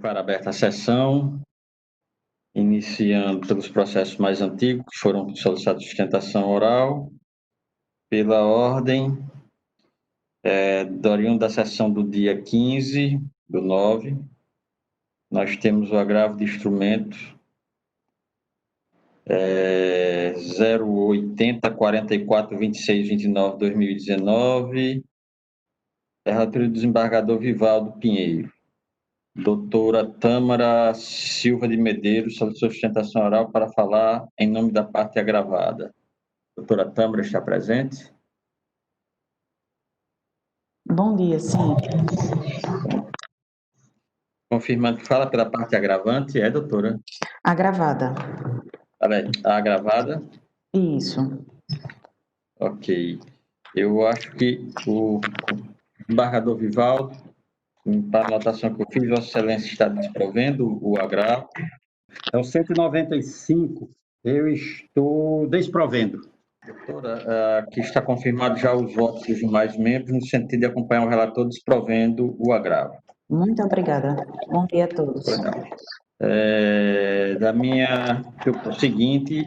Declaro aberta a sessão, iniciando pelos processos mais antigos, que foram solicitados de sustentação oral, pela ordem, oriundo da sessão do dia 15/9, nós temos o agravo de instrumento 080 44 26 29 2019, relatoria do desembargador Vivaldo Pinheiro. Doutora Tâmara Silva de Medeiros, solicitou sustentação oral para falar em nome da parte agravada. Doutora Tâmara está presente? Bom dia, sim. Confirmando que fala pela parte agravante, doutora? Agravada. A agravada? Isso. Ok. Eu acho que o desembargador Vivaldo, para a anotação que eu fiz, Vossa Excelência está desprovendo o agravo. É o 195, eu estou desprovendo. Doutora, aqui está confirmado já os votos dos demais membros, no sentido de acompanhar o relator desprovendo o agravo. Muito obrigada. Bom dia a todos. O seguinte,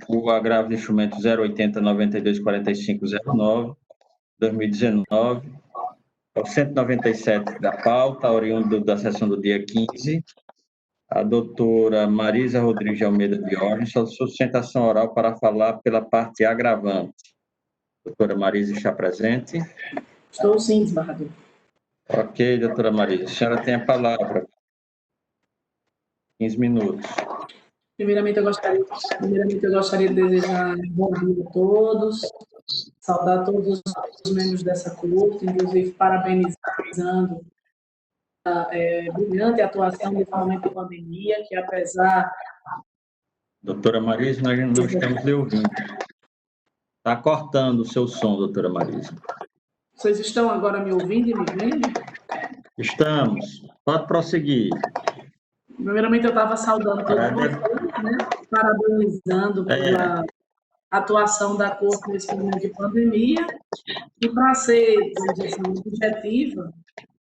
o agravo de instrumento 080 92 45 09 2019, o 197 da pauta, oriundo da sessão do dia 15, a doutora Marisa Rodrigues de Almeida de Orgens solicitou sustentação oral para falar pela parte agravante. Doutora Marisa está presente? Estou sim, desembargador. Ok, doutora Marisa. A senhora tem a palavra. 15 minutos. Primeiramente, eu gostaria de desejar bom dia a todos, saudar todos os membros dessa corte, inclusive parabenizando a brilhante atuação nesse momento de pandemia, que apesar... Doutora Marisa, nós não estamos lhe ouvindo. Está cortando o seu som, doutora Marisa. Vocês estão agora me ouvindo e me vendo? Estamos. Pode prosseguir. Primeiramente, eu estava saudando todos vocês, né? Parabenizando pela atuação da Corte nesse momento de pandemia. E para ser, vamos dizer assim, objetiva,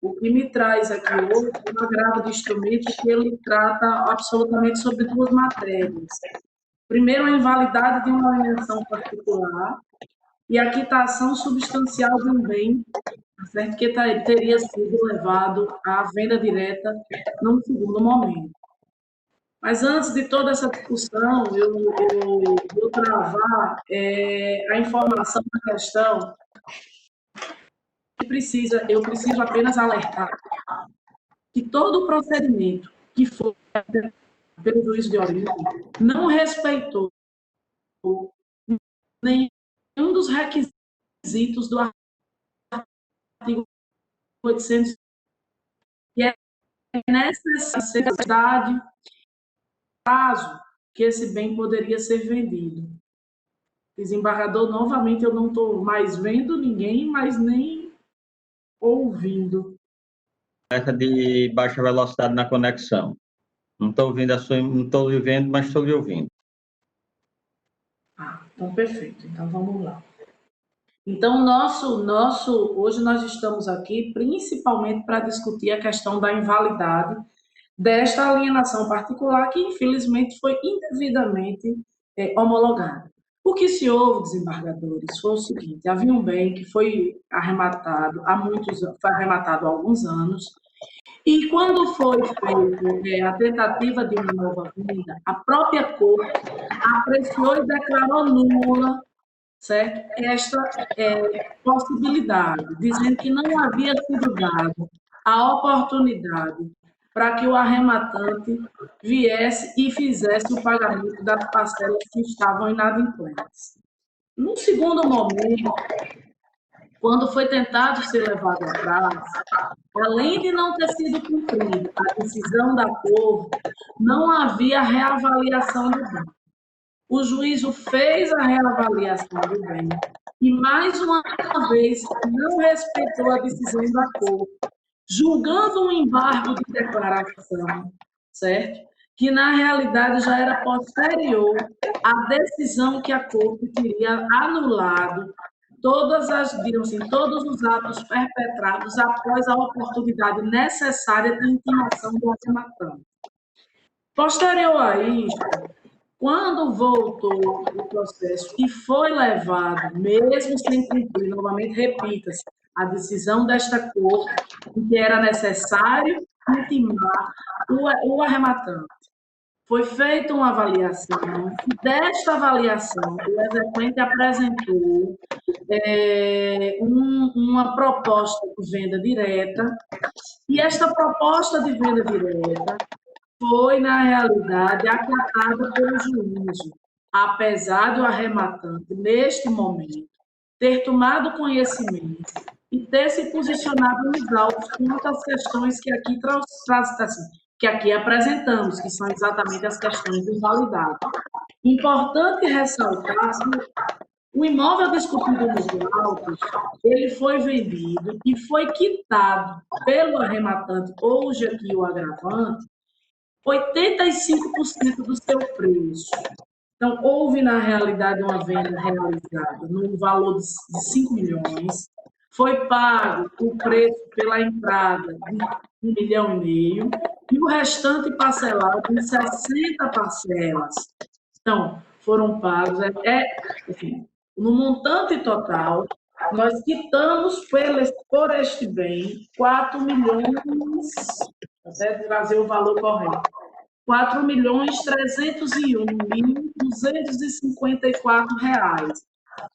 o que me traz aqui hoje é um agravo de instrumento que ele trata absolutamente sobre duas matérias. Primeiro, a invalidade de uma alienação particular e a quitação substancial de um bem, certo? Que teria sido levado à venda direta num segundo momento. Mas antes de toda essa discussão, eu vou travar a informação da questão que eu preciso apenas alertar que todo o procedimento que foi pelo juiz de origem não respeitou nenhum dos requisitos do artigo 800, que é necessidade, prazo que esse bem poderia ser vendido. Desembargador, novamente, eu não estou mais vendo ninguém, mas nem ouvindo. Essa de baixa velocidade na conexão. Não estou ouvindo não estou lhe vendo, mas estou lhe ouvindo. Então perfeito. Então vamos lá. Então hoje nós estamos aqui principalmente para discutir a questão da invalidade desta alienação particular que infelizmente foi indevidamente homologada. O que se houve, desembargadores, foi o seguinte: havia um bem que foi arrematado há alguns anos, e quando foi feita a tentativa de uma nova venda, a própria Corte apreciou e declarou nula, certo? Esta possibilidade, dizendo que não havia sido dada a oportunidade para que o arrematante viesse e fizesse o pagamento das parcelas que estavam inadimplentes. No segundo momento, quando foi tentado ser levado atrás, além de não ter sido cumprida a decisão da Corte, não havia reavaliação do bem. O juízo fez a reavaliação do bem e, mais uma vez, não respeitou a decisão da Corte, julgando um embargo de declaração, certo? Que, na realidade, já era posterior à decisão que a Corte teria anulado digamos assim, todos os atos perpetrados após a oportunidade necessária de intimação do arrematante. Posterior a isto, quando voltou o processo e foi levado, mesmo sem cumprir, novamente repita-se, a decisão desta Corte, em que era necessário intimar o arrematante, foi feita uma avaliação, e desta avaliação, o exequente apresentou uma proposta de venda direta, e esta proposta de venda direta foi, na realidade, acatada pelo juízo, apesar do arrematante, neste momento, ter tomado conhecimento e ter se posicionado nos autos quanto às questões que aqui que aqui apresentamos, que são exatamente as questões de invalidade. Importante ressaltar que o imóvel discutido nos autos, ele foi vendido e foi quitado pelo arrematante, hoje aqui o agravante, 85% do seu preço. Então, houve, na realidade, uma venda realizada no valor de 5 milhões, foi pago o preço pela entrada de 1,5 milhão, e o restante parcelado em 60 parcelas. Então, foram pagos, enfim, no montante total, nós quitamos por este bem 4 milhões, até trazer o valor correto, 4.301.254 reais,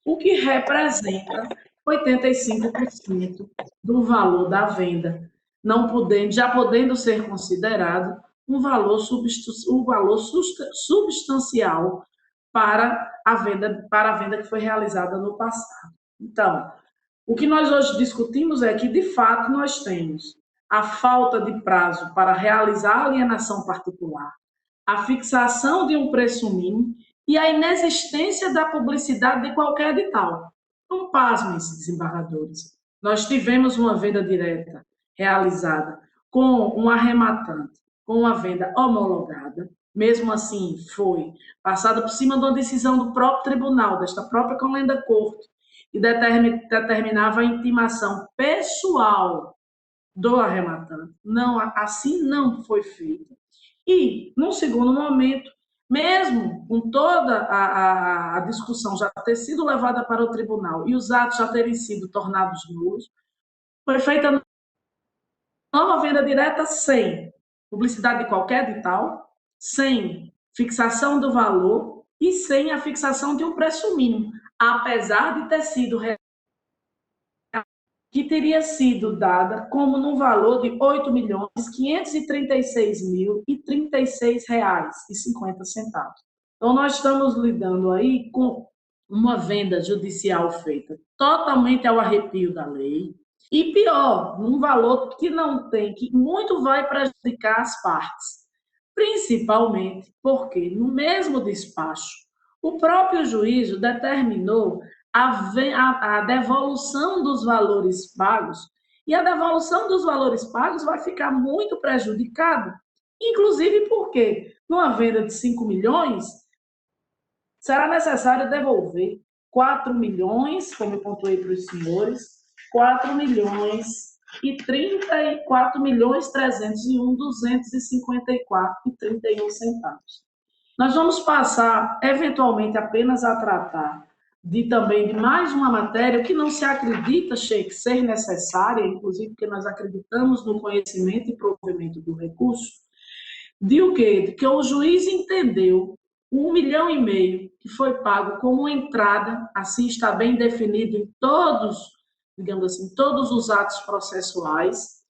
o que representa 85% do valor da venda, já podendo ser considerado um valor substancial para a venda que foi realizada no passado. Então, o que nós hoje discutimos é que, de fato, nós temos a falta de prazo para realizar a alienação particular, a fixação de um preço mínimo e a inexistência da publicidade de qualquer edital. Não pasmem esses desembargadores. Nós tivemos uma venda direta realizada com um arrematante, com uma venda homologada, mesmo assim foi passada por cima de uma decisão do próprio tribunal, desta própria Comenda Corte, e determinava a intimação pessoal do arrematante. Não, assim não foi feito. E, num segundo momento, mesmo com toda a discussão já ter sido levada para o tribunal e os atos já terem sido tornados nulos, foi feita nova venda direta sem publicidade de qualquer edital, sem fixação do valor e sem a fixação de um preço mínimo, apesar de ter sido que teria sido dada como no valor de R$ 8.536.036,50. Então, nós estamos lidando aí com uma venda judicial feita totalmente ao arrepio da lei, e pior, num valor que não tem, que muito vai prejudicar as partes, principalmente porque, no mesmo despacho, o próprio juízo determinou a devolução dos valores pagos, e a devolução dos valores pagos vai ficar muito prejudicada, inclusive porque, numa venda de 5 milhões, será necessário devolver 4 milhões, como eu pontuei para os senhores, 4 milhões e 34.301.254,31 centavos. Nós vamos passar, eventualmente, apenas a tratar também de mais uma matéria que não se acredita ser necessária, inclusive porque nós acreditamos no conhecimento e provimento do recurso, de o quê? De que o juiz entendeu 1,5 milhão que foi pago como entrada, assim está bem definido em todos, digamos assim, todos os atos processuais.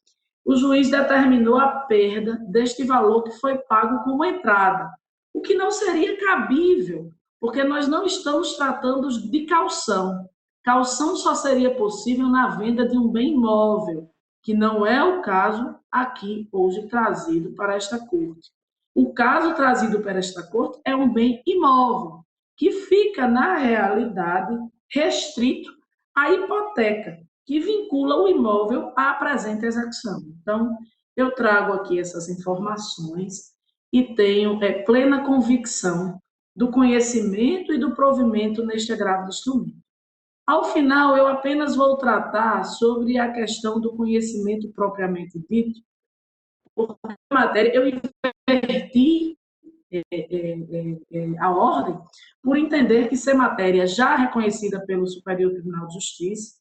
O juiz determinou a perda deste valor que foi pago como entrada, o que não seria cabível, porque nós não estamos tratando de caução. Caução só seria possível na venda de um bem imóvel, que não é o caso aqui hoje trazido para esta corte. O caso trazido para esta corte é um bem imóvel, que fica, na realidade, restrito à hipoteca, que vincula o imóvel à presente execução. Então, eu trago aqui essas informações e tenho plena convicção do conhecimento e do provimento neste agravo de instrumento. Ao final, eu apenas vou tratar sobre a questão do conhecimento propriamente dito, porque a matéria eu inverti a ordem por entender que ser matéria já reconhecida pelo Superior Tribunal de Justiça,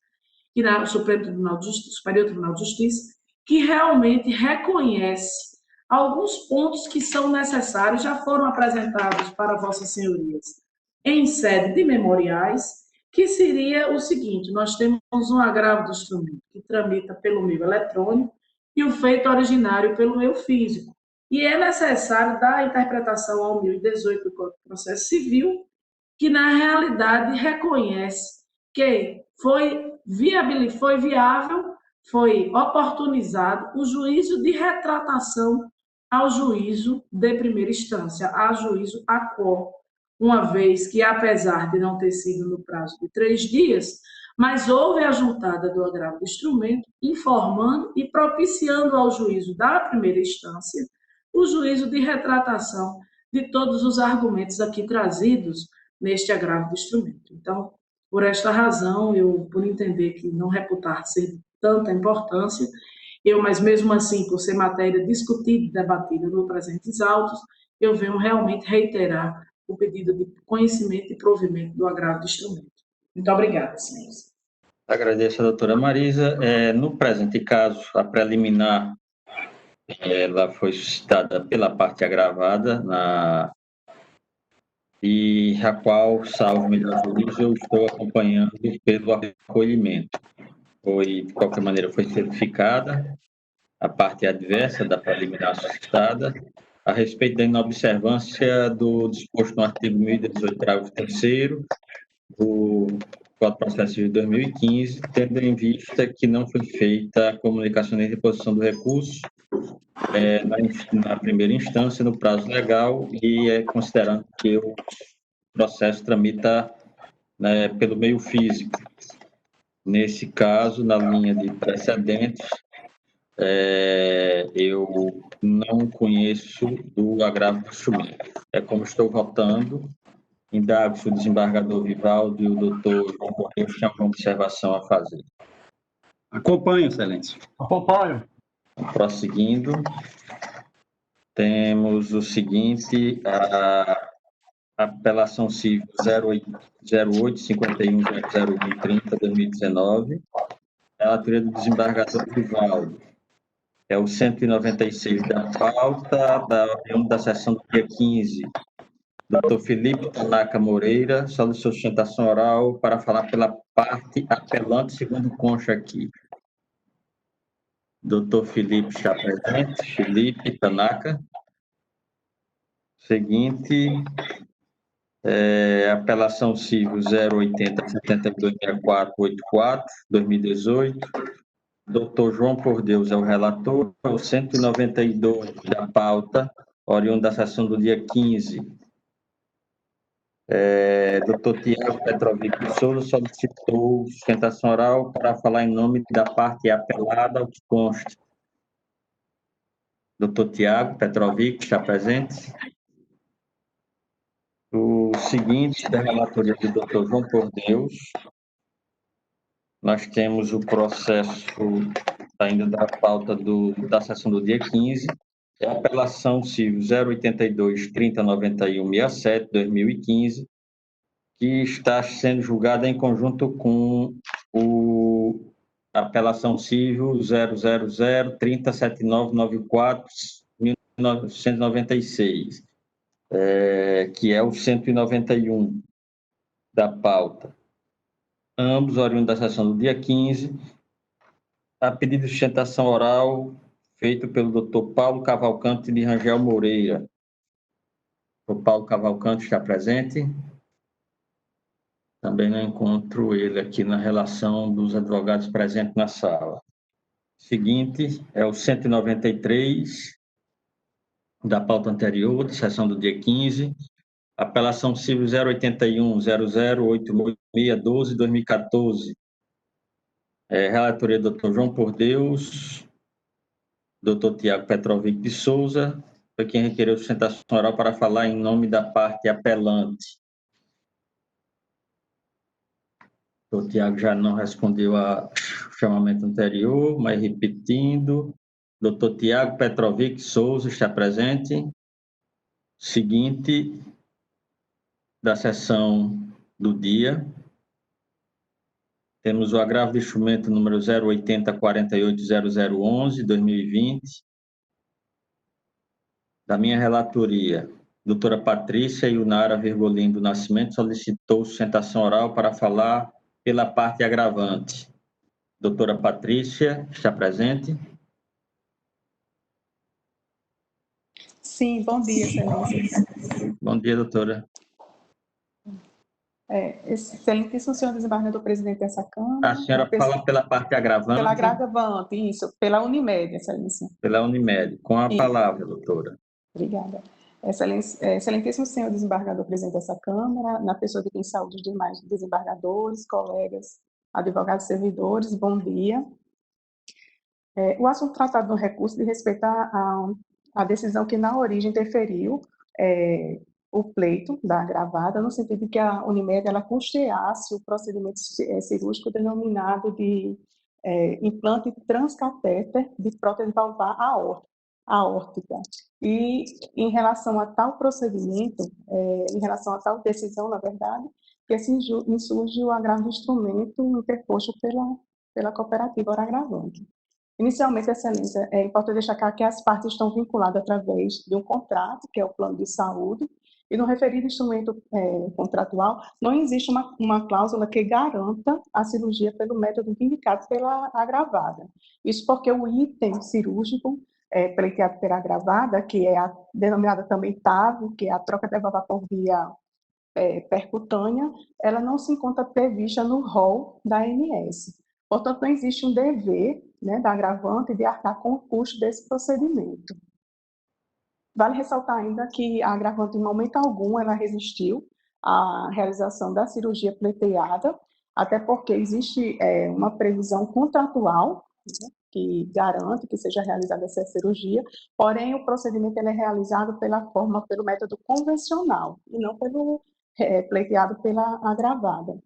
que o Supremo Tribunal de Justiça, Superior Tribunal de Justiça, que realmente reconhece alguns pontos que são necessários, já foram apresentados para Vossas Senhorias em sede de memoriais, que seria o seguinte: nós temos um agravo do instrumento que tramita pelo meio eletrônico e o feito originário pelo meio físico. E é necessário dar a interpretação ao 1018 do Código de Processo Civil, que na realidade reconhece que foi viável, foi oportunizado o juízo de retratação ao juízo de primeira instância, a juízo a quo, uma vez que, apesar de não ter sido no prazo de 3 dias, mas houve a juntada do agravo do instrumento, informando e propiciando ao juízo da primeira instância o juízo de retratação de todos os argumentos aqui trazidos neste agravo do instrumento. Então, por esta razão, eu, por entender que não reputar ser de tanta importância, mas mesmo assim, por ser matéria discutida e debatida no presentes autos, eu venho realmente reiterar o pedido de conhecimento e provimento do agravo do instrumento. Muito obrigada, senhores. Agradeço a doutora Marisa. No presente caso, a preliminar ela foi suscitada pela parte agravada, e a qual, salvo melhor juízo, eu estou acompanhando pelo acolhimento. De qualquer maneira, foi certificada a parte adversa da preliminar suscitada a respeito da inobservância do disposto no artigo 1018, parágrafo 3º do Código de Processo Civil de 2015, tendo em vista que não foi feita a comunicação de reposição do recurso na primeira instância, no prazo legal, e considerando que o processo tramita pelo meio físico. Nesse caso, na linha de precedentes, eu não conheço do agravo do instrumento. Como estou votando, indago se o desembargador Vivaldo e o doutor João Correia têm alguma observação a fazer. Acompanho, excelência. Acompanho. Prosseguindo, temos o seguinte: a apelação civil 08510030/2019, relatoria do desembargador Vivaldo. É o 196 da pauta, da sessão do dia 15. Dr. Felipe Tanaka Moreira, solicitou sustentação oral para falar pela parte apelante, segundo consta aqui. Dr. Felipe está presente. Felipe Tanaka. Seguinte, apelação civil 080-7264-84, 2018. Dr. João Por Deus é o relator. O 192 da pauta, oriundo da sessão do dia 15. Dr. Tiago Petrovic de Souza solicitou sustentação oral para falar em nome da parte apelada ao que consta. Dr. Tiago Petrovic está presente. O seguinte, da relatoria do Dr. João Por Deus, nós temos o processo ainda da pauta da sessão do dia 15, é a apelação civil 082-3091-67, 2015, que está sendo julgada em conjunto com a apelação civil 000-307994-1996, que é o 191 da pauta. Ambos oriundos da sessão do dia 15, a pedido de sustentação oral feito pelo Dr. Paulo Cavalcante de Rangel Moreira. O Paulo Cavalcante está presente? Também não encontro ele aqui na relação dos advogados presentes na sala. Seguinte, é o 193 da pauta anterior, da sessão do dia 15, apelação civil 081-0086-2014. Relatoria do Dr. João Por Deus, Dr. Tiago Petrovic de Souza, foi quem requereu sustentação oral para falar em nome da parte apelante. O Tiago já não respondeu ao chamamento anterior, mas repetindo. Doutor Tiago Petrovic Souza está presente. Seguinte da sessão do dia. Temos o agravo de instrumento número 080480011, 2020. Da minha relatoria, doutora Patrícia Yunara Virgolin do Nascimento solicitou sustentação oral para falar pela parte agravante. Doutora Patrícia, está presente? Sim, bom dia, Excelência. Bom dia, doutora. Excelentíssimo senhor desembargador presidente dessa Câmara. A senhora fala pela parte agravante? Pela agravante, isso, pela Unimed, Excelência. Pela Unimed. Com a palavra, doutora. Obrigada. Excelentíssimo senhor desembargador presidente dessa Câmara, na pessoa de quem saúde os demais desembargadores, colegas, advogados e servidores, bom dia. O assunto tratado no recurso diz respeito à decisão que na origem interferiu o pleito da agravada, no sentido de que a Unimed ela custeasse o procedimento cirúrgico denominado de implante transcatéter de prótese valvar aórtica. E em relação a tal procedimento, em relação a tal decisão, na verdade, que se insurge o agravo de instrumento interposto pela cooperativa ora agravante. Inicialmente, Excelência, é importante destacar que as partes estão vinculadas através de um contrato, que é o plano de saúde, e no referido instrumento contratual não existe uma cláusula que garanta a cirurgia pelo método indicado pela agravada. Isso porque o item cirúrgico pleiteado pela agravada, que é a denominada também TAV, que é a troca de valvar por via percutânea, ela não se encontra prevista no rol da ANS. Portanto, não existe um dever da agravante de arcar com o custo desse procedimento. Vale ressaltar ainda que a agravante, em momento algum, ela resistiu à realização da cirurgia pleiteada, até porque existe uma previsão contratual que garante que seja realizada essa cirurgia, porém o procedimento é realizado pelo método convencional e não pelo pleiteado pela agravada.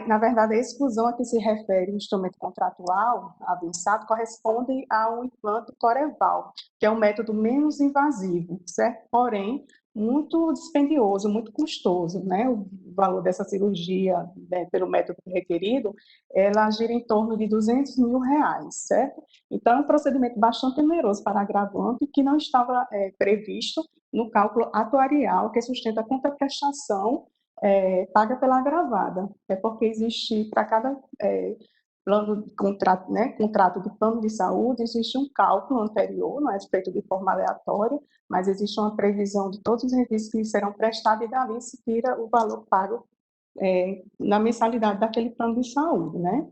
Na verdade, a exclusão a que se refere o instrumento contratual avançado corresponde ao implante Coreval, que é um método menos invasivo, certo? Porém, muito dispendioso, muito custoso, né? O valor dessa cirurgia, pelo método requerido, ela gira em torno de R$200 mil, certo? Então, é um procedimento bastante oneroso para agravante que não estava previsto no cálculo atuarial que sustenta a contraprestação paga pela agravada. É porque existe, para cada plano de contrato, contrato de plano de saúde, existe um cálculo anterior, não é feito de forma aleatória, mas existe uma previsão de todos os serviços que serão prestados e dali se tira o valor pago na mensalidade daquele plano de saúde, né?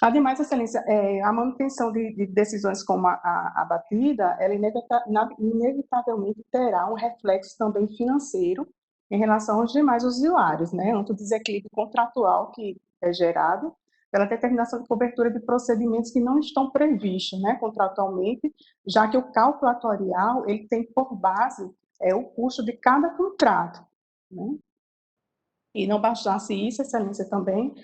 Ademais, Excelência, a manutenção de decisões como a batida, ela inevitavelmente terá um reflexo também financeiro em relação aos demais usuários, né? Ante o desequilíbrio contratual que é gerado pela determinação de cobertura de procedimentos que não estão previstos, né, contratualmente, já que o cálculo atuarial ele tem por base o custo de cada contrato, né? E não bastasse isso, Excelência, também,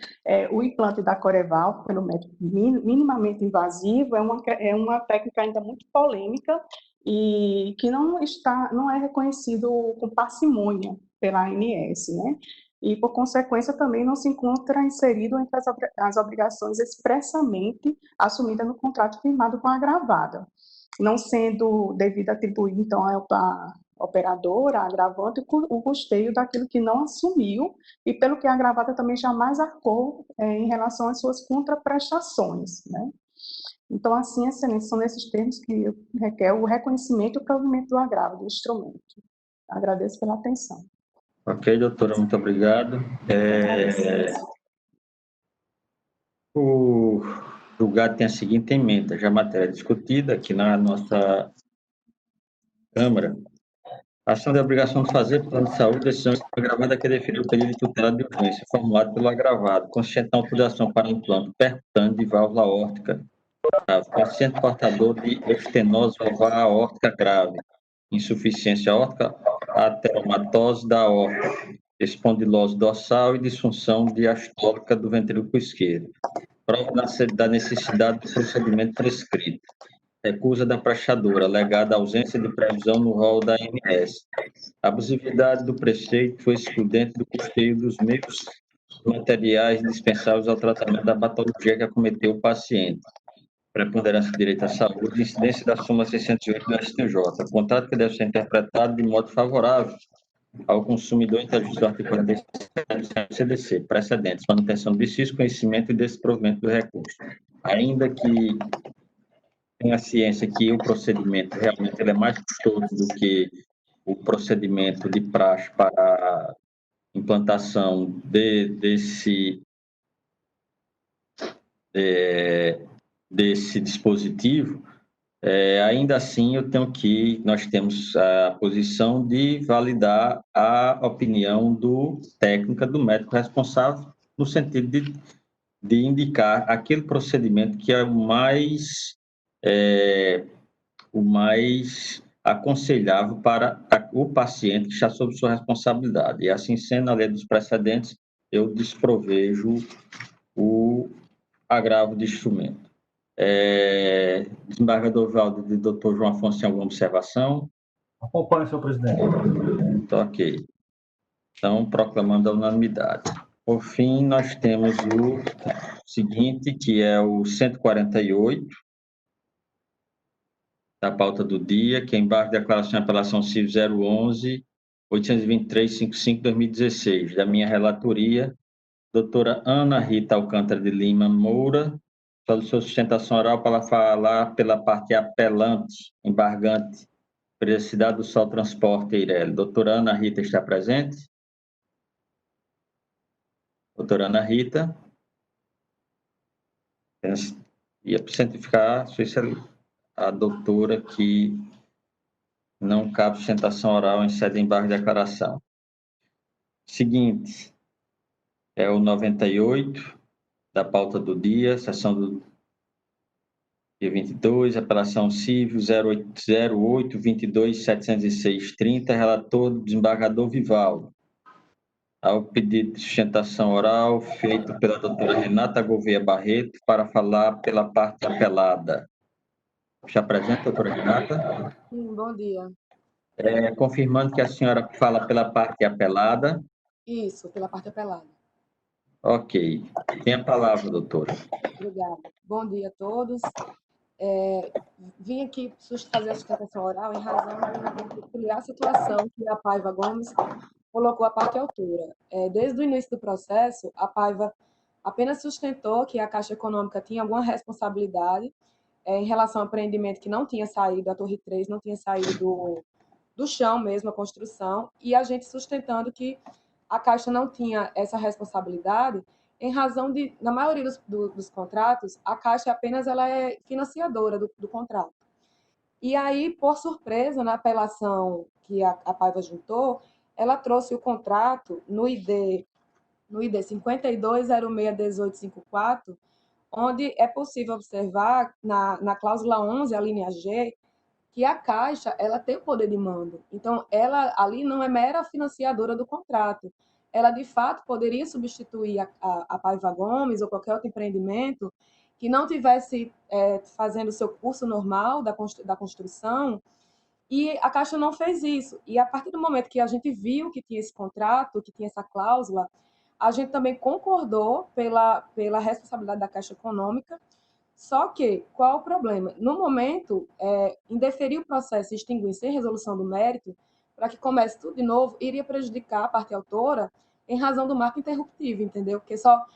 o implante da Coreval, pelo método minimamente invasivo, é uma técnica ainda muito polêmica e que não é reconhecido com parcimônia pela ANS, né? E, por consequência, também não se encontra inserido entre as obrigações expressamente assumidas no contrato firmado com a agravada, não sendo devido atribuir, então, a operadora, a agravante, o custeio daquilo que não assumiu e pelo que a agravada também jamais arcou em relação às suas contraprestações, né? Então, assim, Excelência, são nesses termos que requer o reconhecimento e o provimento do agravo do instrumento. Agradeço pela atenção. Ok, doutora, muito obrigado. O julgado tem a seguinte emenda, já a matéria discutida aqui na nossa Câmara. Ação de obrigação de fazer plano de saúde, decisão agravada que definiu o pedido de tutela de urgência, formulado pelo agravado, consciente da autorização para implante percutâneo de válvula aórtica grave, paciente portador de estenose valvar aórtica grave, insuficiência aórtica, ateromatose da aorta, espondilose dorsal e disfunção diastólica do ventrículo esquerdo. Prova da necessidade do procedimento prescrito. Recusa da prestadora, alegada ausência de previsão no rol da ANS. A abusividade do preceito foi excludente do custeio dos meios materiais dispensáveis ao tratamento da patologia que acometeu o paciente. Preponderância do direito à saúde, incidência da súmula 608 do STJ. O contrato que deve ser interpretado de modo favorável ao consumidor em justiça do artigo 47 do CDC, precedentes, manutenção do litígio, conhecimento e desprovimento do recurso. Ainda que tenha ciência que o procedimento realmente ele é mais custoso do que o procedimento de praxe para a implantação desse dispositivo, ainda assim nós temos a posição de validar a opinião técnica do médico responsável, no sentido de indicar aquele procedimento que é o mais aconselhável para o paciente que está sob sua responsabilidade. E assim sendo, na lei dos precedentes, eu desprovejo o agravo de instrumento. Desembargador Valdo e doutor João Afonso, tem alguma observação? Acompanho, senhor presidente. Então, ok. Então, proclamando a unanimidade. Por fim, nós temos o seguinte, que é o 148, da pauta do dia, que é embargo de declaração de apelação civil 011 823 2016, da minha relatoria, doutora Ana Rita Alcântara de Lima Moura, solicitou sustentação oral para falar pela parte apelante, embargante, Privacidade do Sol Transporte, Eireli. Doutora Ana Rita está presente? Doutora Ana Rita? Ia cientificar a doutora que não cabe sustentação oral em sede de embargo de declaração. Seguinte, é o 98 da pauta do dia, sessão do dia 22, apelação civil 08-22-706-30, relator do desembargador Vivaldo. Ao pedido de sustentação oral feito pela doutora Renata Gouveia Barreto para falar pela parte apelada. Está presente, doutora Renata? Sim, bom dia. Confirmando que a senhora fala pela parte apelada. Isso, pela parte apelada. Ok. Tem a palavra, doutora. Obrigada. Bom dia a todos. Vim aqui fazer a sustentação oral em razão de criar a situação que a Paiva Gomes colocou a parte autora. Desde o início do processo, a Paiva apenas sustentou que a Caixa Econômica tinha alguma responsabilidade em relação ao empreendimento que não tinha saído, a Torre 3 não tinha saído do chão mesmo, a construção, e a gente sustentando que a Caixa não tinha essa responsabilidade em razão de, na maioria dos contratos, a Caixa apenas ela é financiadora do contrato. E aí, por surpresa, na apelação que a Paiva juntou, ela trouxe o contrato no ID 52061854, onde é possível observar, na cláusula 11, a linha G, que a Caixa ela tem o poder de mando. Então, ela ali não é mera financiadora do contrato. Ela, de fato, poderia substituir a Paiva Gomes ou qualquer outro empreendimento que não tivesse fazendo o seu curso normal da construção, e a Caixa não fez isso. E a partir do momento que a gente viu que tinha esse contrato, que tinha essa cláusula, a gente também concordou pela responsabilidade da Caixa Econômica. Só que, qual é o problema? No momento, indeferir o processo e extinguir sem resolução do mérito, para que comece tudo de novo, iria prejudicar a parte autora em razão do marco interruptivo, entendeu? Porque só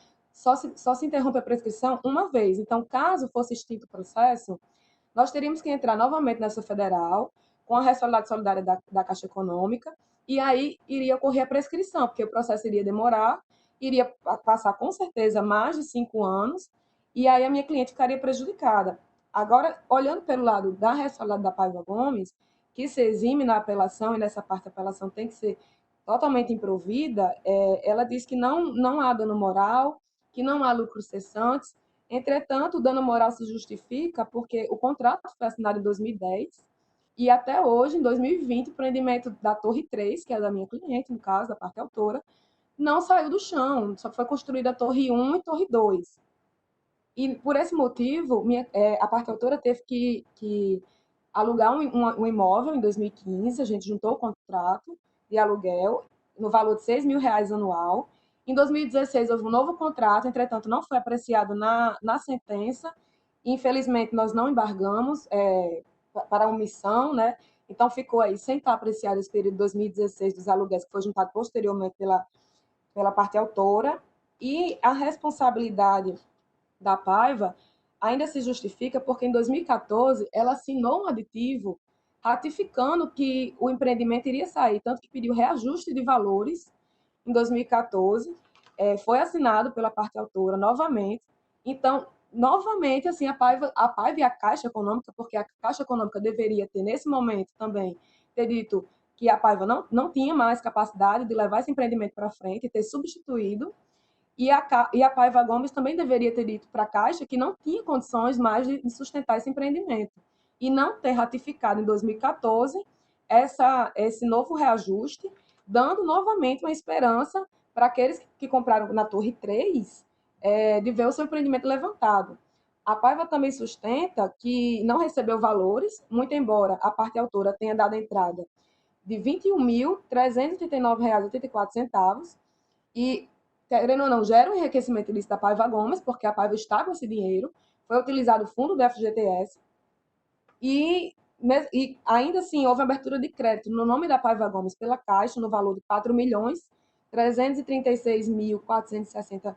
se interrompe a prescrição uma vez. Então, caso fosse extinto o processo, nós teríamos que entrar novamente nessa federal, com a responsabilidade solidária da Caixa Econômica, e aí iria ocorrer a prescrição, porque o processo iria demorar, iria passar com certeza mais de 5 anos, e aí a minha cliente ficaria prejudicada. Agora, olhando pelo lado da responsabilidade da Paiva Gomes, que se exime na apelação, e nessa parte a apelação tem que ser totalmente improvida, ela diz que não há dano moral, que não há lucros cessantes. Entretanto, o dano moral se justifica porque o contrato foi assinado em 2010, E até hoje, em 2020, o empreendimento da Torre 3, que é da minha cliente, no caso, da parte autora, não saiu do chão, só foi construída a Torre 1 e Torre 2. E por esse motivo, a parte autora teve que alugar um imóvel em 2015, a gente juntou o contrato de aluguel no valor de R$ 6.000 anual. Em 2016 houve um novo contrato, entretanto não foi apreciado na sentença. Infelizmente nós não embargamos para omissão, né? Então ficou aí sem estar apreciado esse período de 2016 dos aluguéis que foi juntado posteriormente pela parte autora. E a responsabilidade da Paiva ainda se justifica porque em 2014 ela assinou um aditivo ratificando que o empreendimento iria sair, tanto que pediu reajuste de valores em 2014, foi assinado pela parte autora novamente. Então, novamente, assim, a Paiva e a Caixa Econômica, porque a Caixa Econômica deveria ter, nesse momento também, ter dito que a Paiva não tinha mais capacidade de levar esse empreendimento para frente e ter substituído. E a Paiva Gomes também deveria ter dito para a Caixa que não tinha condições mais de sustentar esse empreendimento. E não ter ratificado em 2014 esse novo reajuste, dando novamente uma esperança para aqueles que compraram na Torre 3 de ver o seu empreendimento levantado. A Paiva também sustenta que não recebeu valores, muito embora a parte autora tenha dado entrada de R$ 21.339,84, e querendo ou não, gera um enriquecimento ilícito da Paiva Gomes, porque a Paiva está com esse dinheiro, foi utilizado o fundo do FGTS, e ainda assim houve abertura de crédito no nome da Paiva Gomes pela Caixa, no valor de R$ 4.336.460,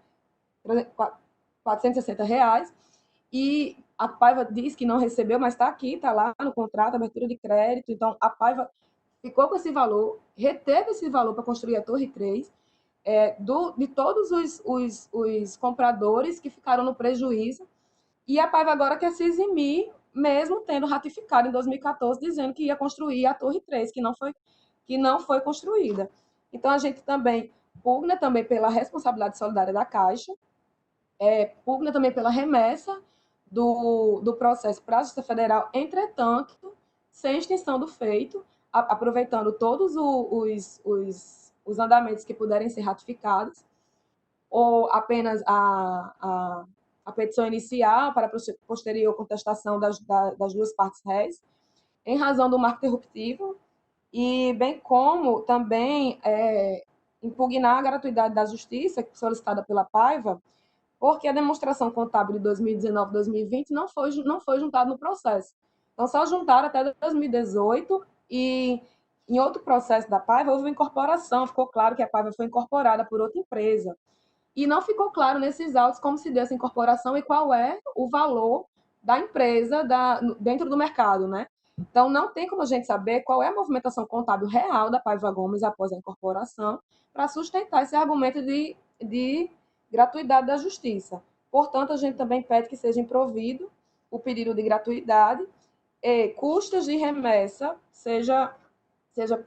e a Paiva diz que não recebeu, mas está aqui, está lá no contrato, abertura de crédito. Então, a Paiva ficou com esse valor, reteve esse valor para construir a Torre 3, de todos os compradores que ficaram no prejuízo, e a Paiva agora quer se eximir, mesmo tendo ratificado em 2014, dizendo que ia construir a Torre 3, que não foi construída. Então, a gente também pugna também pela responsabilidade solidária da Caixa, pugna também pela remessa do processo para a Justiça Federal, entretanto, sem extinção do feito, aproveitando todos os andamentos que puderem ser ratificados, ou apenas a petição inicial para posterior contestação das duas partes réis, em razão do marco interruptivo, e bem como também impugnar a gratuidade da justiça solicitada pela Paiva, porque a demonstração contábil de 2019 e 2020 não foi juntada no processo. Então, só juntaram até 2018, e em outro processo da Paiva houve uma incorporação, ficou claro que a Paiva foi incorporada por outra empresa. E não ficou claro nesses autos como se deu essa incorporação e qual é o valor da empresa dentro do mercado, né? Então, não tem como a gente saber qual é a movimentação contábil real da Paiva Gomes após a incorporação para sustentar esse argumento de gratuidade da justiça. Portanto, a gente também pede que seja improvido o pedido de gratuidade e custas de remessa seja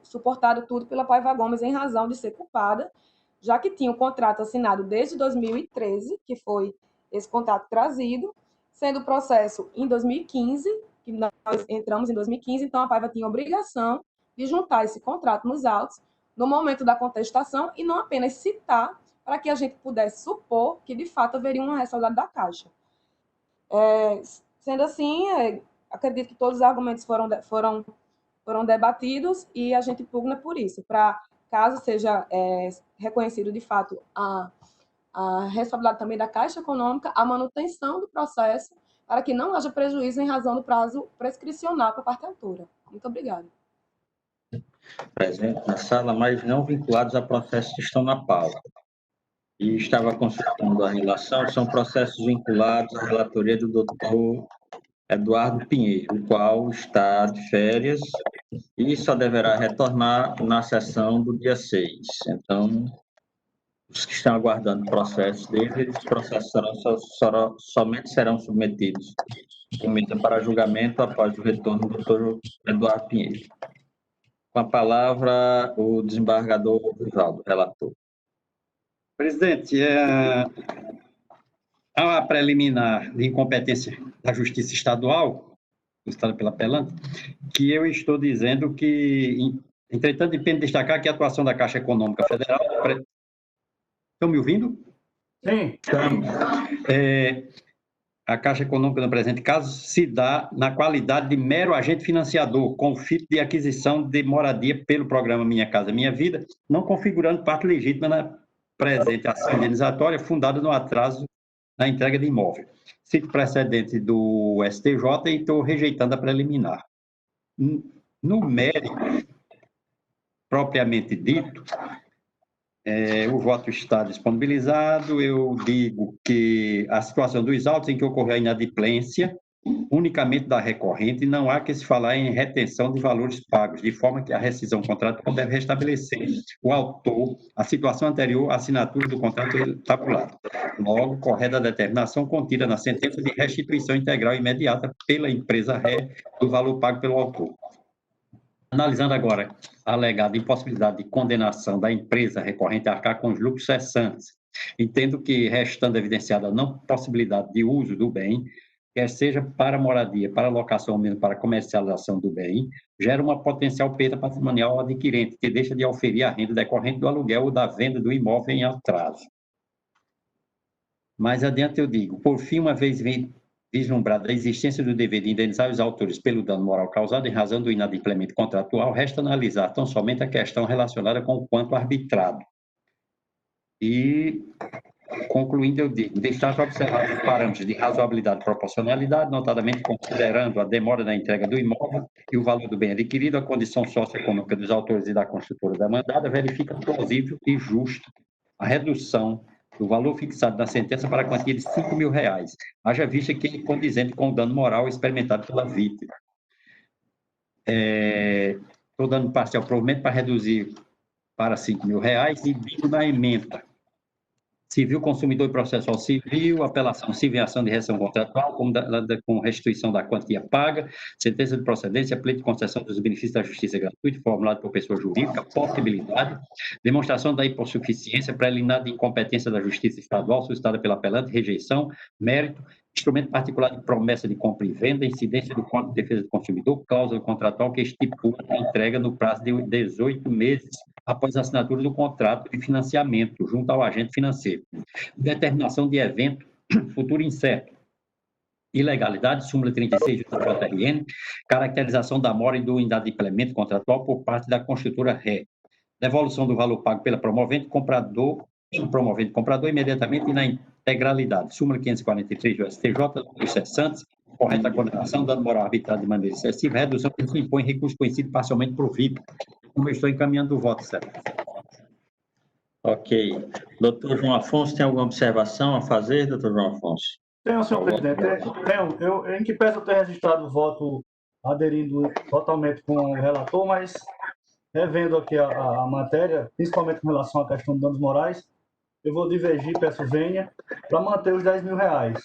suportado tudo pela Paiva Gomes em razão de ser culpada, já que tinha um contrato assinado desde 2013, que foi esse contrato trazido, sendo o processo em 2015, que nós entramos em 2015, então a Paiva tinha obrigação de juntar esse contrato nos autos no momento da contestação e não apenas citar para que a gente pudesse supor que, de fato, haveria uma responsabilidade da Caixa. Sendo assim, acredito que todos os argumentos foram debatidos e a gente pugna por isso, para, caso seja reconhecido, de fato, a responsabilidade também da Caixa Econômica, a manutenção do processo, para que não haja prejuízo em razão do prazo prescricional para a parte autora. Muito obrigada. Presente na sala, mas não vinculados a processos que estão na pauta. E estava consultando a relação, são processos vinculados à relatoria do doutor Eduardo Pinheiro, o qual está de férias e só deverá retornar na sessão do dia 6. Então, os que estão aguardando o processo dele, os processos somente serão submetidos para julgamento após o retorno do doutor Eduardo Pinheiro. Com a palavra, o desembargador Rivaldo, relator. Presidente, a preliminar de incompetência da Justiça Estadual, suscitada pela Pelante, que eu estou dizendo que, entretanto, depende de destacar que a atuação da Caixa Econômica Federal... Estão me ouvindo? Sim. Estamos. A Caixa Econômica, no presente caso, se dá na qualidade de mero agente financiador, com o fito de aquisição de moradia pelo programa Minha Casa Minha Vida, não configurando parte legítima na presente ação indenizatória fundada no atraso na entrega de imóvel. Cito precedente do STJ e estou rejeitando a preliminar. No mérito propriamente dito, o voto está disponibilizado. Eu digo que a situação dos autos em que ocorreu a inadimplência unicamente da recorrente, não há que se falar em retenção de valores pagos, de forma que a rescisão contratual deve restabelecer o autor a situação anterior à assinatura do contrato tabulado. Logo, correta a determinação contida na sentença de restituição integral imediata pela empresa ré do valor pago pelo autor. Analisando agora a alegada impossibilidade de condenação da empresa recorrente a arcar com os lucros cessantes, entendo que, restando evidenciada a não possibilidade de uso do bem, quer seja para moradia, para locação ou mesmo para comercialização do bem, gera uma potencial perda patrimonial ao adquirente, que deixa de oferir a renda decorrente do aluguel ou da venda do imóvel em atraso. Mais adiante eu digo, por fim, uma vez vislumbrada a existência do dever de indenizar os autores pelo dano moral causado em razão do inadimplemento contratual, resta analisar tão somente a questão relacionada com o quanto arbitrado. E, concluindo, eu digo, destaco observar os parâmetros de razoabilidade e proporcionalidade, notadamente considerando a demora da entrega do imóvel e o valor do bem adquirido, a condição socioeconômica dos autores e da construtora demandada, verifica plausível e justo a redução do valor fixado na sentença para a quantia de R$5.000, haja vista que é condizente com o dano moral experimentado pela vítima. Estou dando parcial provimento para reduzir para R$5.000 e digo na ementa. Civil, consumidor e processual civil, apelação civil em ação de rescisão contratual, com restituição da quantia paga, sentença de procedência, pleito de concessão dos benefícios da justiça gratuita, formulado por pessoa jurídica, possibilidade, demonstração da hipossuficiência, preliminar de incompetência da justiça estadual, suscitada pela apelante, rejeição, mérito, instrumento particular de promessa de compra e venda, incidência do Código de Defesa do Consumidor, cláusula contratual que estipula a entrega no prazo de 18 meses após a assinatura do contrato de financiamento junto ao agente financeiro. Determinação de evento futuro incerto. Ilegalidade, súmula 36 do JRN, caracterização da mora e do inadimplemento contratual por parte da construtora ré. Devolução do valor pago pela promovente, comprador imediatamente e na integralidade. Súmula 543 do STJ, dos cessantes, correta a condenação, dano moral arbitrado de maneira excessiva, redução que se impõe recurso conhecido parcialmente provido. Como eu estou encaminhando o voto, certo? Ok. Doutor João Afonso, tem alguma observação a fazer, doutor João Afonso? Tenho, senhor presidente. Tenho. Em que pese eu ter registrado o voto aderindo totalmente com o relator, mas revendo aqui a matéria, principalmente com relação à questão de danos morais, eu vou divergir, peço venha, para manter os R$10.000.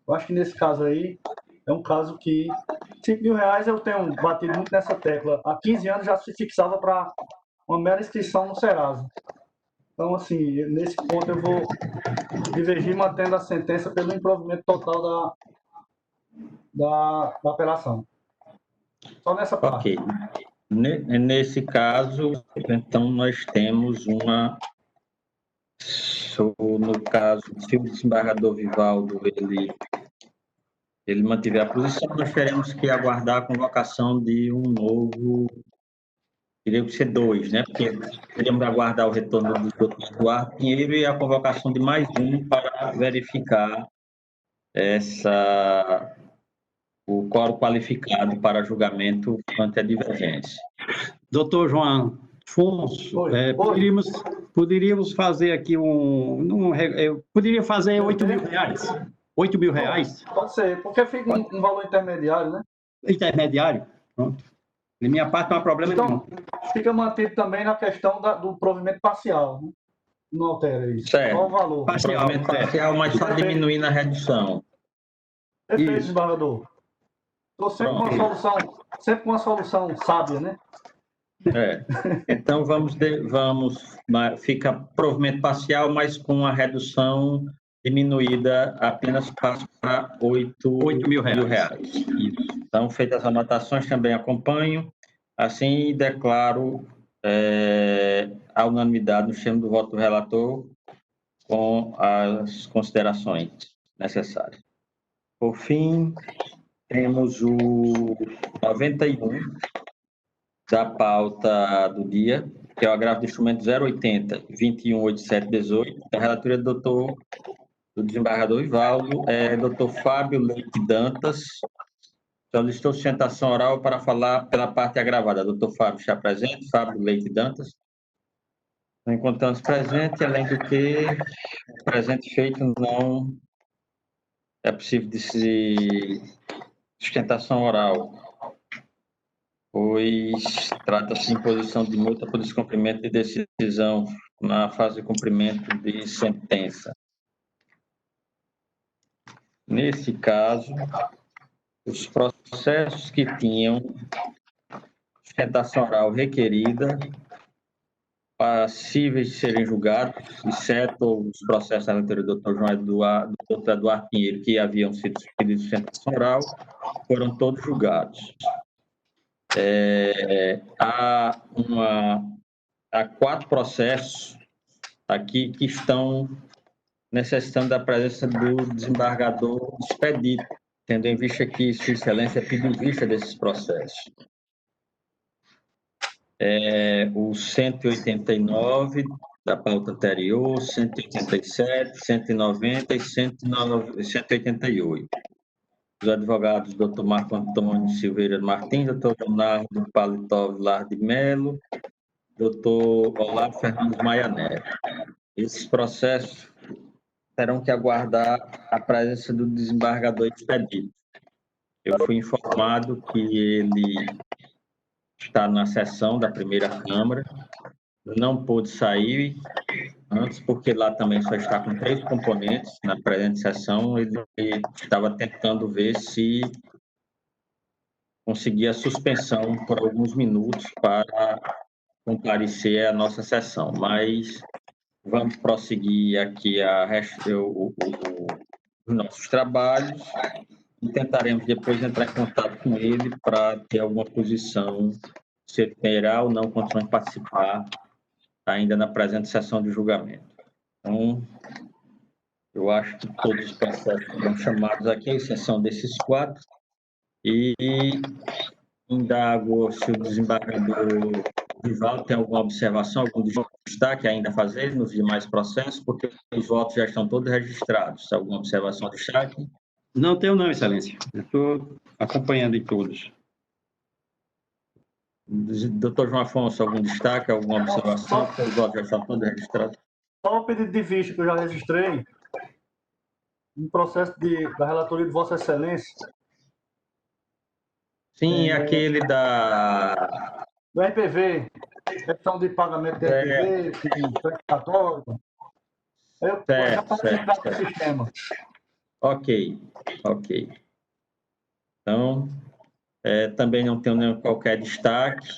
Eu acho que nesse caso aí, é um caso que R$5.000 eu tenho batido muito nessa tecla. Há 15 anos já se fixava para uma mera inscrição no Serasa. Então, assim, nesse ponto eu vou divergir mantendo a sentença pelo improvimento total da apelação. Só nessa parte. Ok. Nesse caso, então, nós temos uma... No caso, se o desembargador Vivaldo ele mantiver a posição, nós teremos que aguardar a convocação de um novo, teria que ser 2, né? Porque teríamos que aguardar o retorno do doutor Eduardo Pinheiro e a convocação de mais um para verificar o quórum qualificado para julgamento ante a divergência. Doutor João Afonso, poderíamos fazer aqui eu poderia fazer R$8.000. R$8.000? Pode ser, porque fica um valor intermediário, né? Intermediário? Pronto. De minha parte não há problema nenhum. Fica mantido também na questão do provimento parcial, né? Não altera isso. Certo. Qual o valor? Provimento parcial, mas só diminuindo a redução. Perfeito, desembargador. Estou sempre com uma solução sábia, né? Então, fica provimento parcial, mas com a redução diminuída apenas para R$8.000. Isso. Então, feitas as anotações, também acompanho. Assim, declaro a unanimidade no termo do voto do relator com as considerações necessárias. Por fim, temos o 91 da pauta do dia, que é o agravo do instrumento 080, 218718, da relatoria do desembargador Ivaldo, doutor Fábio Leite Dantas, solicitou sustentação oral para falar pela parte agravada. Doutor Fábio está presente, Fábio Leite Dantas. Encontramos presente, além do que, presente feito não é possível de se sustentação oral, pois trata-se de imposição de multa por descumprimento de decisão na fase de cumprimento de sentença. Nesse caso, os processos que tinham sustentação oral requerida, passíveis de serem julgados, exceto os processos da relatoria do Dr. Eduardo Pinheiro, que haviam sido pedidos de sustentação oral, foram todos julgados. Há 4 processos aqui que estão necessitando da presença do desembargador expedito, tendo em vista que Sua Excelência pediu vista desses processos. O 189 da pauta anterior, 187, 190 e 188. Os advogados Dr. Marco Antônio Silveira Martins, Dr. Leonardo Paletó Vilar de Melo, Dr. Olavo Fernandes Maia Neto. Esses processos terão que aguardar a presença do desembargador expedito. Eu fui informado que ele está na sessão da primeira Câmara, não pôde sair antes, porque lá também só está com 3 componentes na presente sessão. Ele estava tentando ver se conseguia suspensão por alguns minutos para comparecer à nossa sessão, mas vamos prosseguir aqui os nossos trabalhos e tentaremos depois entrar em contato com ele para ter alguma posição, se ele terá ou não condições de participar ainda na presente sessão de julgamento. Então, eu acho que todos os processos foram chamados aqui, à exceção desses 4, e indago se o desembargador Ivaldo tem alguma observação, algum destaque ainda a fazer nos demais processos, porque os votos já estão todos registrados. Alguma observação, destaque? Não tenho não, Excelência. Eu estou acompanhando em todos. Doutor João Afonso, algum destaque, alguma observação? Porque os votos já estão todos registrados. Só o pedido de vista que eu já registrei, no processo da relatoria de Vossa Excelência. Sim, aquele do RPV, questão de pagamento de RPV, católico. Eu já participei do sistema. Ok. Então, também não tenho qualquer destaque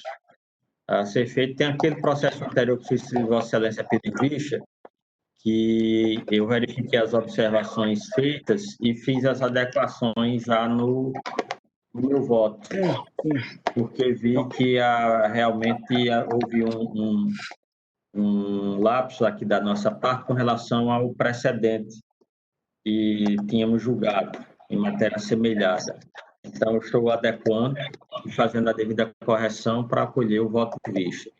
a ser feito. Tem aquele processo anterior que Vossa Excelência pediu vista, que eu verifiquei as observações feitas e fiz as adequações já no meu voto, porque vi que realmente houve um lapso aqui da nossa parte com relação ao precedente que tínhamos julgado em matéria semelhada. Então, eu estou adequando e fazendo a devida correção para acolher o voto de vista.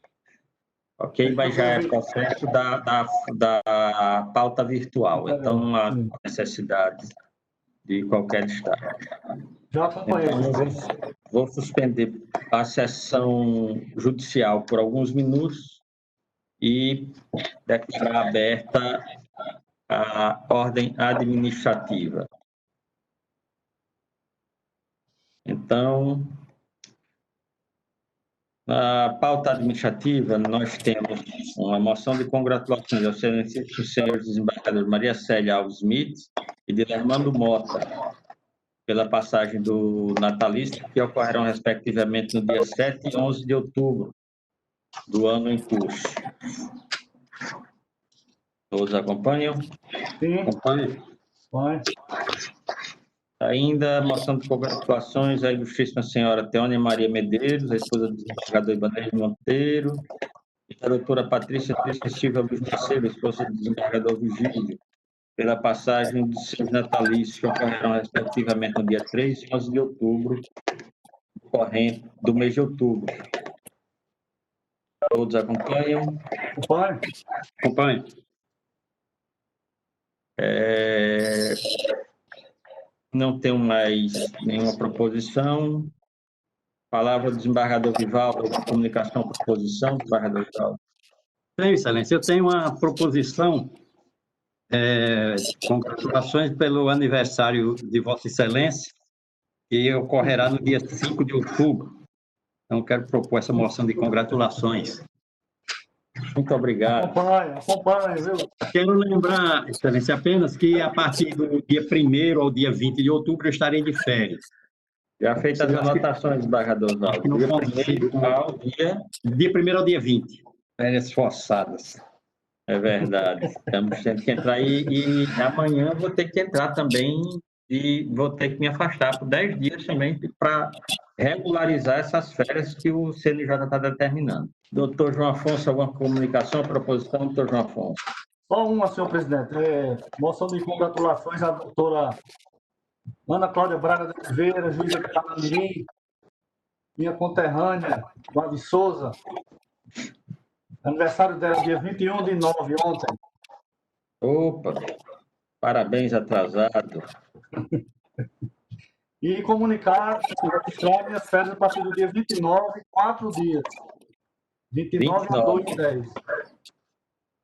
Ok? Mas já é processo da pauta virtual, então não há necessidade de qualquer destaque. Já acompanhei. Então, eu vou suspender a sessão judicial por alguns minutos e declarar aberta a ordem administrativa. Então, na pauta administrativa, nós temos uma moção de congratulações aos senhores desembargadores Maria Célia Alves Smith e de Armando Mota, pela passagem do natalício, que ocorrerão respectivamente no dia 7 e 11 de outubro do ano em curso. Todos acompanham? Sim. Acompanham? Vai. Ainda, moção de congratulações à ilustríssima senhora Teônia Maria Medeiros, a esposa do desembargador Ibanez Monteiro, e a doutora Patrícia Silva Luiz Macedo, esposa do desembargador Vigílio, pela passagem de seus natalícios, que ocorrerão respectivamente no dia 3 e 11 de outubro, corrente do mês de outubro. Todos acompanham? Acompanho. Acompanhe. Não tenho mais nenhuma proposição. Palavra do desembargador Vivaldo, comunicação, proposição, desembargador Vivaldo. Tenho, Excelência. Eu tenho uma proposição, congratulações pelo aniversário de Vossa Excelência, que ocorrerá no dia 5 de outubro. Então, quero propor essa moção de congratulações. Muito obrigado. Acompanho, viu? Quero lembrar, Excelência, apenas que a partir do dia 1º ao dia 20 de outubro eu estarei de férias. Já feitas as anotações, desembargador Oswaldo. Não Dia consigo. 1º ao dia... Dia 1º ao dia 20. Férias forçadas. É verdade. Estamos tendo que entrar e amanhã vou ter que entrar também e vou ter que me afastar por 10 dias também para regularizar essas férias que o CNJ está determinando. Doutor João Afonso, alguma comunicação, proposição, doutor João Afonso? Só uma, senhor presidente. Moção de congratulações à doutora Ana Cláudia Braga de Oliveira, juíza de Caramirim, minha conterrânea, lá de Souza. Aniversário dela, dia 21 de 9, ontem. Opa, parabéns atrasado. E comunicar, registrar minhas férias a partir do dia 29, 4 dias. 29 a 2 de 10.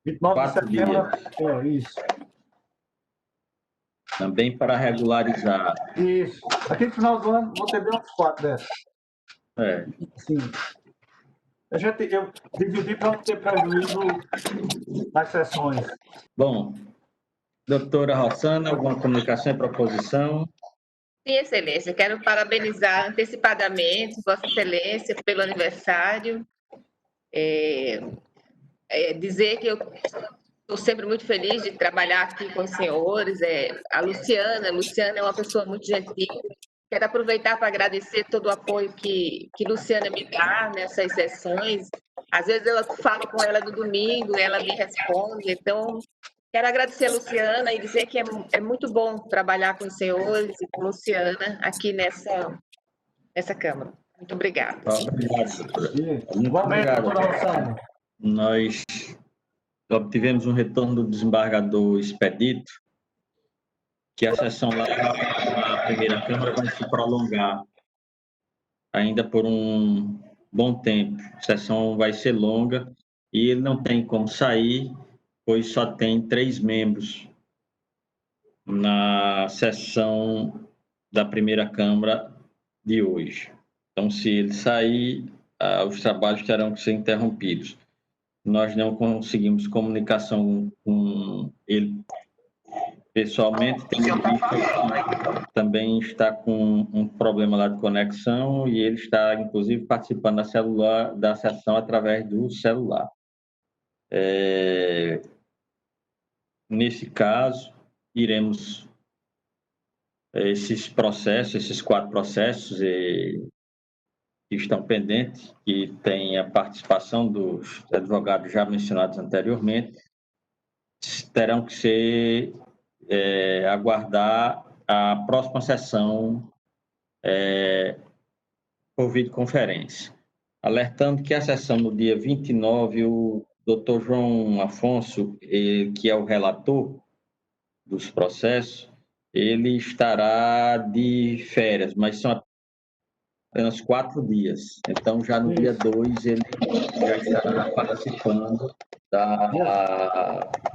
29 de setembro. Isso. Também para regularizar. Isso. Aqui no final do ano, vou ter bem uns 4 dessas. Sim. Eu dividi para não ter prejuízo nas sessões. Bom, doutora Rossana, alguma comunicação e proposição? Sim, Excelência. Quero parabenizar antecipadamente Vossa Excelência pelo aniversário. Dizer que eu estou sempre muito feliz de trabalhar aqui com os senhores. A Luciana é uma pessoa muito gentil. Quero aproveitar para agradecer todo o apoio que Luciana me dá nessas sessões. Às vezes eu falo com ela no domingo, ela me responde. Então, quero agradecer a Luciana e dizer que é muito bom trabalhar com os senhores e com a Luciana aqui nessa Câmara. Muito obrigada. Obrigado, doutora. Muito obrigado, doutora Rossana. Nós obtivemos um retorno do desembargador Expedito, que a sessão lá na primeira Câmara vai se prolongar ainda por um bom tempo. A sessão vai ser longa e ele não tem como sair, pois só tem 3 membros na sessão da primeira Câmara de hoje. Então, se ele sair, os trabalhos terão que ser interrompidos. Nós não conseguimos comunicação com ele pessoalmente, temos visto que também está com um problema lá de conexão e ele está, inclusive, participando da sessão através do celular. Nesse caso, iremos esses 4 processos que estão pendentes, que têm a participação dos advogados já mencionados anteriormente, terão que ser aguardar a próxima sessão por videoconferência. Alertando que a sessão no dia 29, o doutor João Afonso, que é o relator dos processos, ele estará de férias, mas são apenas 4 dias. Então, já no dia 2, ele já estará participando da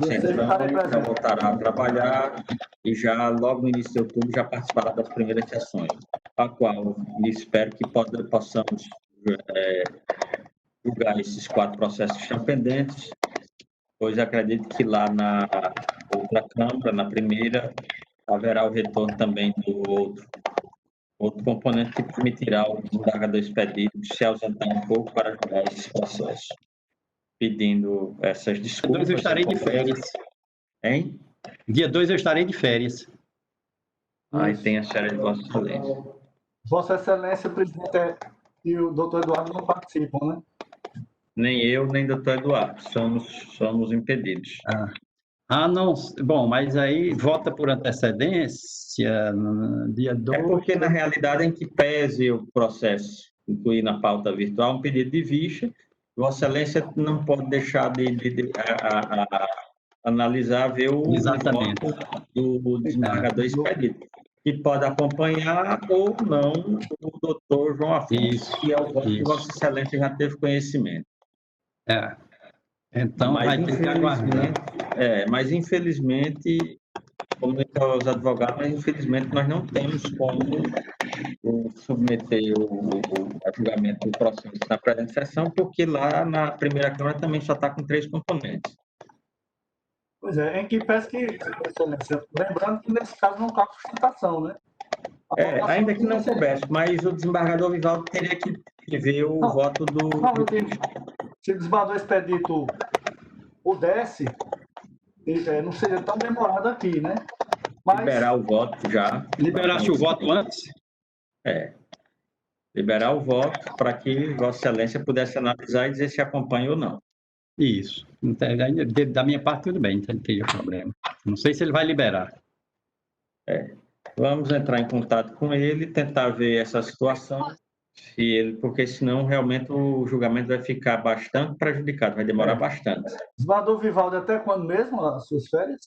sessão, já voltará a trabalhar e já logo no início de outubro já participará das primeiras sessões, a qual espero que possamos julgar esses 4 processos que estão pendentes, pois acredito que lá na outra Câmara, na primeira, haverá o retorno também do outro componente que permitirá ao desembargador Expedito se ausentar um pouco para ajudar esse processo. Pedindo essas desculpas. Dia 2 eu estarei de férias. Hein? Dia 2 eu estarei de férias. Aí Isso. tem a série de Vossa Excelência. Vossa Excelência, presidente e o doutor Eduardo não participam, né? Nem eu, nem doutor Eduardo. Somos impedidos. Não. Bom, mas aí vota por antecedência, no dia 2. É porque, na realidade, em que pese o processo incluir na pauta virtual um pedido de vista, Vossa Excelência não pode deixar de analisar, ver o Exatamente. voto do desembargador expedito, que pode acompanhar ou não o doutor João Afonso, Isso, que é o voto que isso. Vossa Excelência já teve conhecimento. Então, vai ter que aguardar. Mas infelizmente, comunicar os advogados, mas infelizmente nós não temos como submeter a julgamento do processo na presente sessão, porque lá na primeira Câmara também só está com 3 componentes. Pois é, em que pese que, Excelência, lembrando que nesse caso não cabe sustentação, né? Ainda que não coubesse, mas o desembargador Vivaldo teria que ver o voto do... Se o desembargador expedito pudesse, não seria tão demorado aqui, né? Mas... Liberar o voto já. Liberasse o voto antes? Liberar o voto para que Vossa Excelência pudesse analisar e dizer se acompanha ou não. Isso. Da minha parte, tudo bem, não teria problema. Não sei se ele vai liberar. Vamos entrar em contato com ele, tentar ver essa situação, porque senão realmente o julgamento vai ficar bastante prejudicado, vai demorar bastante. Desembargador Vivaldo, até quando mesmo as suas férias?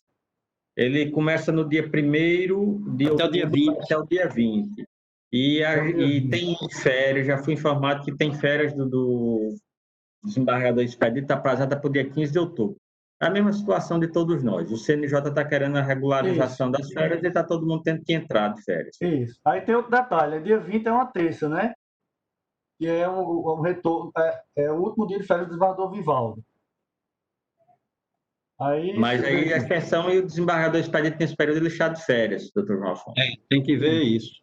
Ele começa no dia 1º de até outubro, o dia 20. até o dia 20. E tem férias, já fui informado que tem férias do desembargador expedito, está atrasada para o dia 15 de outubro. É a mesma situação de todos nós. O CNJ está querendo a regularização das férias e está todo mundo tendo que entrar de férias. Isso. Aí tem outro detalhe, dia 20 é uma terça, né? Que é o retorno, é o último dia de férias do desembargador Vivaldo. Mas aí a questão e o desembargador expedito nesse período ele está de férias, doutor João Afonso. Tem que ver isso.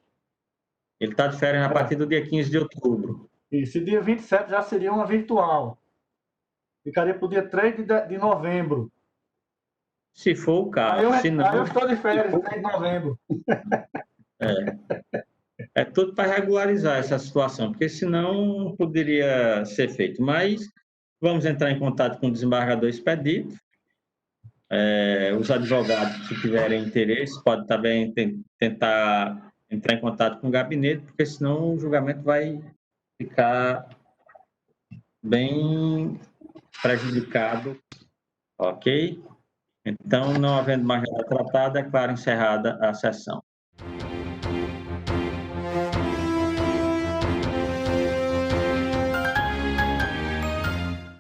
Ele está de férias a partir do dia 15 de outubro. Isso, e dia 27 já seria uma virtual. Ficaria para o dia 3 de novembro. Se for o caso. Aí eu estou de férias, 3 de novembro. É tudo para regularizar essa situação, porque senão não poderia ser feito. Mas vamos entrar em contato com o desembargador expedito. Os advogados, se tiverem interesse, podem também tentar entrar em contato com o gabinete, porque senão o julgamento vai ficar bem prejudicado, ok? Então, não havendo mais nada tratado, declaro encerrada a sessão.